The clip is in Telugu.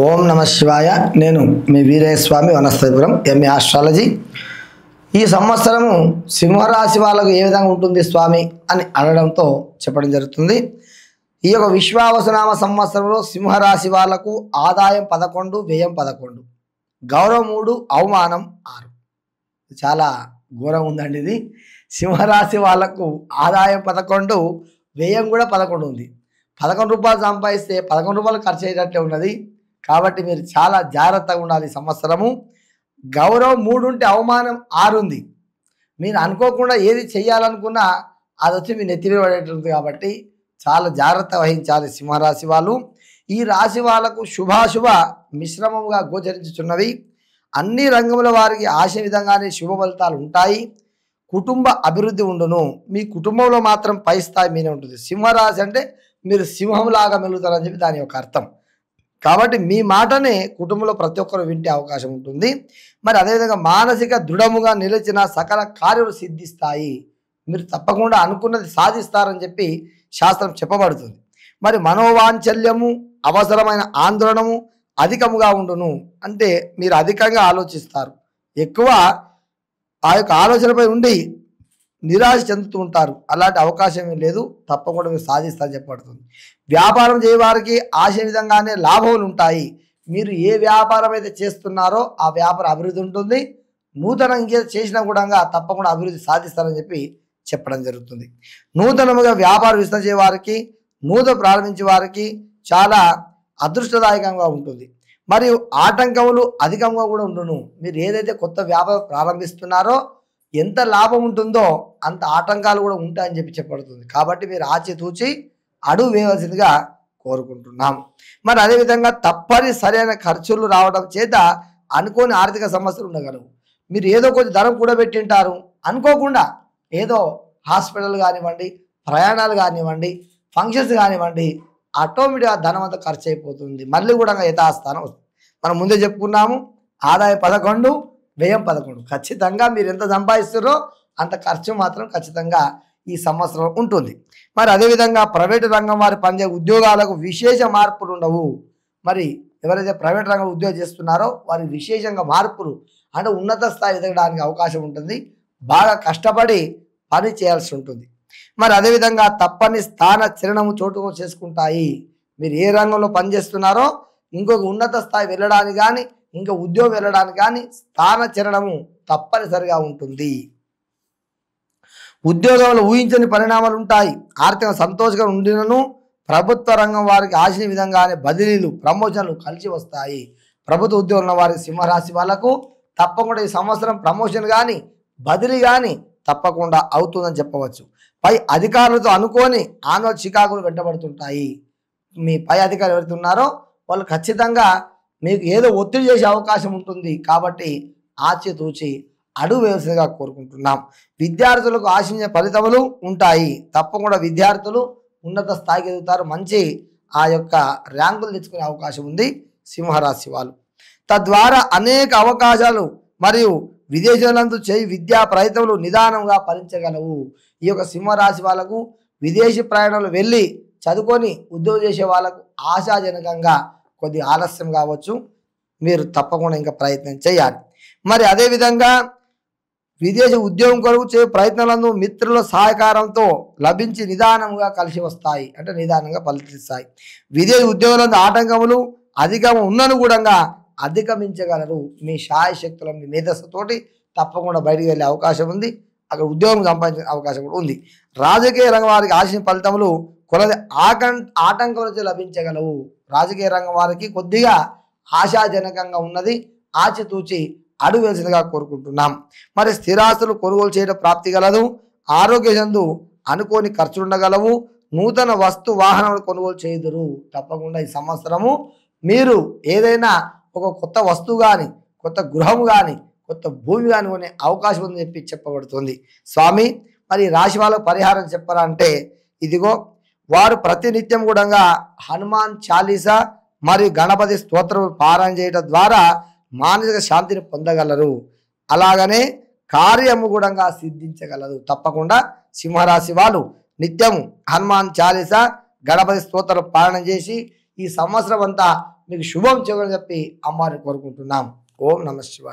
ఓం నమ శివాయ. నేను మీ వీరేస్వామి వనస్థలిపురం ఎంఏ ఆస్ట్రాలజీ. ఈ సంవత్సరము సింహరాశి వాళ్ళకు ఏ విధంగా ఉంటుంది స్వామి అని అడగడంతో చెప్పడం జరుగుతుంది. ఈ యొక్క విశ్వావసునామ సంవత్సరంలో సింహరాశి వాళ్ళకు ఆదాయం 11, వ్యయం 11, గౌరవం 3, అవమానం 6. చాలా ఘోరం ఉందండి ఇది. సింహరాశి వాళ్ళకు ఆదాయం 11, వ్యయం కూడా 11 ఉంది. 11 రూపాయలు సంపాదిస్తే 11 రూపాయలు ఖర్చు అయ్యేటట్లే ఉన్నది. కాబట్టి మీరు చాలా జాగ్రత్తగా ఉండాలి. ఈ సంవత్సరము గౌరవం 3 ఉంటే అవమానం 6 ఉంది. మీరు అనుకోకుండా ఏది చెయ్యాలనుకున్నా అది వచ్చి మీ నెత్తిమీద పడేటుంది. కాబట్టి చాలా జాగ్రత్త వహించాలి సింహరాశి వాళ్ళు. ఈ రాశి వాళ్ళకు శుభాశుభ మిశ్రమముగా గోచరించుచున్నవి. అన్ని రంగముల వారికి ఆశ విధంగానే శుభ ఫలితాలు ఉంటాయి. కుటుంబ అభివృద్ధి ఉండును. మీ కుటుంబంలో మాత్రం పై స్థాయి మీనే ఉంటుంది. సింహరాశి అంటే మీరు సింహంలాగా మెలుగుతారని చెప్పి దాని యొక్క అర్థం. కాబట్టి మీ మాటనే కుటుంబంలో ప్రతి ఒక్కరు వింటే అవకాశం ఉంటుంది. మరి అదేవిధంగా మానసిక దృఢముగా నిలిచిన సకల కార్యాలు సిద్ధిస్తాయి. మీరు తప్పకుండా అనుకున్నది సాధిస్తారని చెప్పి శాస్త్రం చెప్పబడుతుంది. మరి మనోవాంఛల్యము, అవసరమైన ఆందోళనము అధికముగా ఉండును. అంటే మీరు అధికంగా ఆలోచిస్తారు, ఎక్కువ ఆ యొక్క ఆలోచనపై ఉండి నిరాశ చెందుతూ ఉంటారు. అలాంటి అవకాశం ఏం లేదు, తప్పకుండా మీరు సాధిస్తారని చెప్పబడుతుంది. వ్యాపారం చేయవారికి ఆశ విధంగానే లాభాలు ఉంటాయి. మీరు ఏ వ్యాపారం అయితే చేస్తున్నారో ఆ వ్యాపార అభివృద్ధి ఉంటుంది. నూతన ఇంకేదో చేసినా కూడా తప్పకుండా అభివృద్ధి సాధిస్తారని చెప్పి చెప్పడం జరుగుతుంది. నూతనముగా వ్యాపారం విస్తరించే వారికి, నూతన ప్రారంభించే వారికి చాలా అదృష్టదాయకంగా ఉంటుంది. మరియు ఆటంకములు అధికంగా కూడా ఉండును. మీరు ఏదైతే కొత్త వ్యాపారం ప్రారంభిస్తున్నారో ఎంత లాభం ఉంటుందో అంత ఆటంకాలు కూడా ఉంటాయని చెప్పి చెప్పబడుతుంది. కాబట్టి మీరు ఆచితూచి అడుగు వేయవలసిందిగా కోరుకుంటున్నాం. మరి అదేవిధంగా తప్పనిసరైన ఖర్చులు రావడం చేత అనుకోని ఆర్థిక సమస్యలు ఉండగలవు. మీరు ఏదో కొంచెం ధనం కూడా పెట్టింటారు, అనుకోకుండా ఏదో హాస్పిటల్ కానివ్వండి, ప్రయాణాలు కానివ్వండి, ఫంక్షన్స్ కానివ్వండి, ఆటోమేటిక్గా ధనం అంతా ఖర్చు అయిపోతుంది. మళ్ళీ కూడా యథాస్థానం వస్తుంది. మనం ముందే చెప్పుకున్నాము, ఆదాయం 11, వ్యయం 11. ఖచ్చితంగా మీరు ఎంత సంపాదిస్తారో అంత ఖర్చు మాత్రం ఖచ్చితంగా ఈ సంవత్సరం ఉంటుంది. మరి అదేవిధంగా ప్రైవేటు రంగం వారి పనిచేసే ఉద్యోగాలకు విశేష మార్పులు ఉండవు. మరి ఎవరైతే ప్రైవేట్ రంగంలో ఉద్యోగం చేస్తున్నారో వారికి విశేషంగా మార్పులు అంటే ఉన్నత స్థాయి ఎదగడానికి అవకాశం ఉంటుంది. బాగా కష్టపడి పని చేయాల్సి ఉంటుంది. మరి అదేవిధంగా తప్పని స్థాన చలనము చోటు చేసుకుంటాయి. మీరు ఏ రంగంలో పనిచేస్తున్నారో ఇంకొక ఉన్నత స్థాయి వెళ్ళడానికి కానీ, ఇంకా ఉద్యోగం వెళ్ళడానికి కానీ స్థాన చలనము తప్పనిసరిగా ఉంటుంది. ఉద్యోగంలో ఊహించని పరిణామాలు ఉంటాయి. ఆర్థిక సంతోషంగా ఉండినను ప్రభుత్వ రంగం వారికి ఆశించిన విధంగానే బదిలీలు, ప్రమోషన్లు కలిసి వస్తాయి. ప్రభుత్వ ఉద్యోగం ఉన్న వారికి సింహరాశి వాళ్ళకు తప్పకుండా ఈ సంవత్సరం ప్రమోషన్ కానీ బదిలీ కానీ తప్పకుండా అవుతుందని చెప్పవచ్చు. పై అధికారులతో అనుకోని ఆందోళన చికాకులు వెంటబడుతుంటాయి. మీ పై అధికారులు ఎవరైతే ఉన్నారో వాళ్ళు ఖచ్చితంగా మీకు ఏదో ఒత్తిడి చేసే అవకాశం ఉంటుంది. కాబట్టి ఆచితూచి అడుగు వేయాల్సిందిగా కోరుకుంటున్నాం. విద్యార్థులకు ఆశించే ఫలితములు ఉంటాయి. తప్పకుండా విద్యార్థులు ఉన్నత స్థాయికి ఎదుగుతారు. మంచి ఆ యొక్క ర్యాంకులు తెచ్చుకునే అవకాశం ఉంది సింహరాశి వాళ్ళు. తద్వారా అనేక అవకాశాలు మరియు విదేశాలందు చేయి విద్యా ప్రయత్నములు నిదానంగా ఫలించగలవు. ఈ యొక్క సింహరాశి వాళ్ళకు విదేశీ ప్రయాణాలు వెళ్ళి చదువుకొని ఉద్యోగం చేసే వాళ్ళకు ఆశాజనకంగా కొద్ది ఆలస్యం కావచ్చు. మీరు తప్పకుండా ఇంకా ప్రయత్నం చేయాలి. మరి అదేవిధంగా విదేశీ ఉద్యోగం కొరకు చే ప్రయత్నాలను మిత్రుల సహకారంతో లభించి నిదానంగా కలిసి వస్తాయి. అంటే నిదానంగా ఫలిస్తాయి. విదేశీ ఉద్యోగాలందు ఆటంకములు అధికంగా ఉన్నను కూడా అధిగమించగలరు. మీ శాయశక్తుల మీ మేధస్సుతోటి తప్పకుండా బయటికి వెళ్ళే అవకాశం ఉంది. అక్కడ ఉద్యోగం సంపాదించే అవకాశం కూడా ఉంది. రాజకీయ రంగం వారికి ఆశించిన ఫలితములు కొలది ఆటంకములతో లభించగలవు. రాజకీయ రంగం వారికి కొద్దిగా ఆశాజనకంగా ఉన్నది. ఆచితూచి అడుగు వేసిందిగా కోరుకుంటున్నాం. మరి స్థిరాస్తులు కొనుగోలు చేయడం ప్రాప్తి గలదు. ఆరోగ్య యందు అనుకోని ఖర్చులు ఉండగలవు. నూతన వస్తు వాహనాలు కొనుగోలు చేయుదురు. తప్పకుండా ఈ సంవత్సరము మీరు ఏదైనా ఒక కొత్త వస్తువు కానీ, కొత్త గృహం కానీ, కొత్త భూమి కానీ కొనే అవకాశం ఉందని చెప్పి చెప్పబడుతుంది. స్వామి మరి రాశి వాళ్ళకు పరిహారం చెప్పాలంటే ఇదిగో, వారు ప్రతినిత్యం కూడా హనుమాన్ చాలీసా మరియు గణపతి స్తోత్రం పారాయణ చేయడం ద్వారా మానసిక శాంతిని పొందగలరు. అలాగనే కార్యము కూడా సిద్ధించగలరు. తప్పకుండా సింహరాశి వాళ్ళు నిత్యం హనుమాన్ చాలీసా, గణపతి స్తోత్రం పారాయణ చేసి ఈ సంవత్సరం అంతా మీకు శుభం చేయని చెప్పి అమ్మవారిని కోరుకుంటున్నాం. ఓం నమః శివాయ.